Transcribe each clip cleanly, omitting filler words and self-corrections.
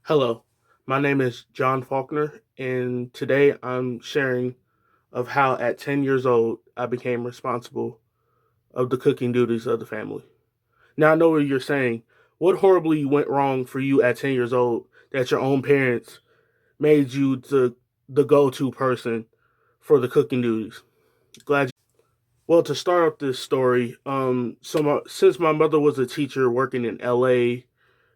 Hello, my name is John Faulkner, and today I'm sharing of how at 10 years old I became responsible of the cooking duties of the family. Now I know what you're saying. What horribly went wrong for you at 10 years old that your own parents made you the go-to person for the cooking duties? Glad. Well, to start off this story, since my mother was a teacher working in LA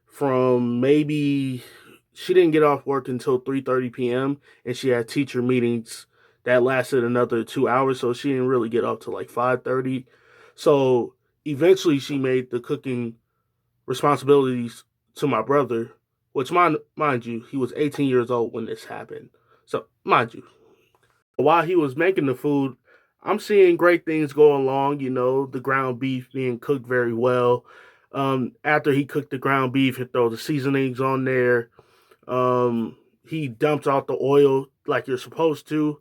from maybe she didn't get off work until 3:30 p.m. and she had teacher meetings that lasted another 2 hours, so she didn't really get off till like 5:30. So eventually she made the cooking responsibilities to my brother, which mind you, he was 18 years old when this happened. So mind you, while he was making the food, I'm seeing great things go along. The ground beef being cooked very well. After he cooked the ground beef, he throw the seasonings on there. He dumped out the oil like you're supposed to,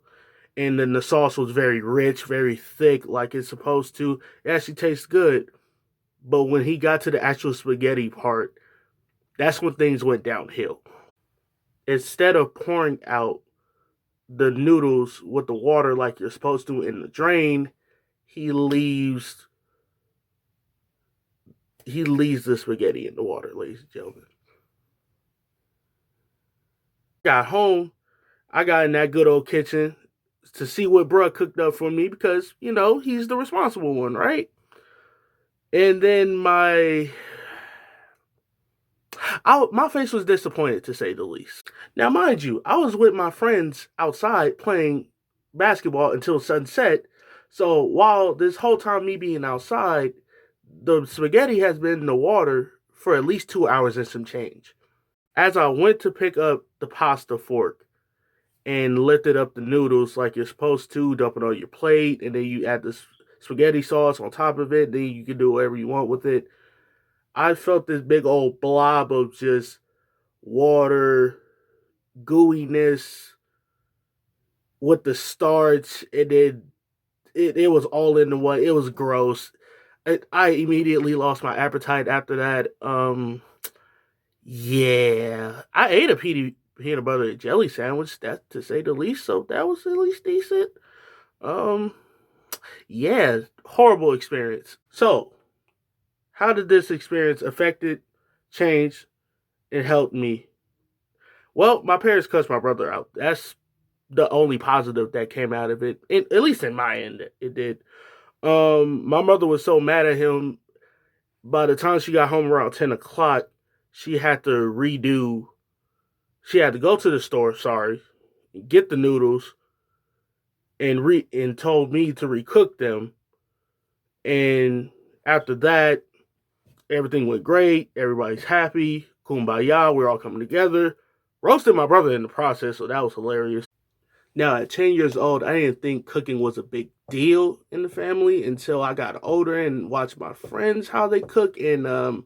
and then the sauce was very rich, very thick, like it's supposed to. It actually tastes good. But when he got to the actual spaghetti part, that's when things went downhill. Instead of pouring out the noodles with the water like you're supposed to in the drain, he leaves he leaves the spaghetti in the water, ladies and gentlemen. Got home, I got in that good old kitchen to see what bruh cooked up for me because, he's the responsible one, right? And then my face was disappointed to say the least. Now, mind you, I was with my friends outside playing basketball until sunset. So while this whole time me being outside, the spaghetti has been in the water for at least 2 hours and some change. As I went to pick up the pasta fork and lifted up the noodles like you're supposed to, dump it on your plate, and then you add the spaghetti sauce on top of it, then you can do whatever you want with it. I felt this big old blob of just water, gooiness with the starch, and then it was all in the one. It was gross. I immediately lost my appetite after that. Yeah, I ate a peanut butter and jelly sandwich, that to say the least. So that was at least decent. Um, yeah, horrible experience. So, how did this experience affect it, change, and help me? Well, my parents cussed my brother out. That's the only positive that came out of it. At least in my end, it did. My mother was so mad at him. By the time she got home around 10 o'clock, she had to redo. She had to go to the store. Sorry, get the noodles and told me to recook them. And after that, everything went great. Everybody's happy. Kumbaya. We're all coming together. Roasted my brother in the process, so that was hilarious. Now, at 10 years old, I didn't think cooking was a big deal in the family until I got older and watched my friends how they cook. And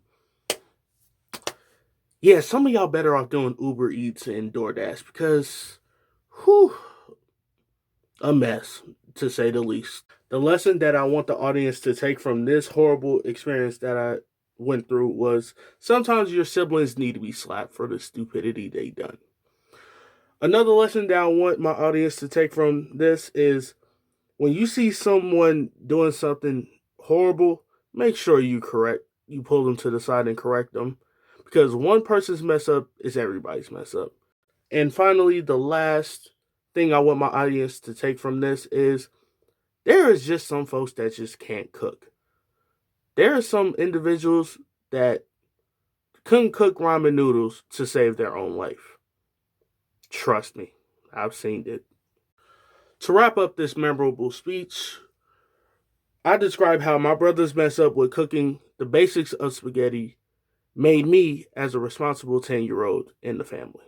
yeah, some of y'all better off doing Uber Eats and DoorDash because, whew, a mess to say the least. The lesson that I want the audience to take from this horrible experience that I went through was sometimes your siblings need to be slapped for the stupidity they done. Another lesson that I want my audience to take from this is when you see someone doing something horrible, make sure you pull them to the side and correct them because one person's mess up is everybody's mess up. And finally, the last thing I want my audience to take from this is there is just some folks that just can't cook. There are some individuals that couldn't cook ramen noodles to save their own life. Trust me, I've seen it. To wrap up this memorable speech, I describe how my brother's mess up with cooking the basics of spaghetti made me as a responsible 10-year-old in the family.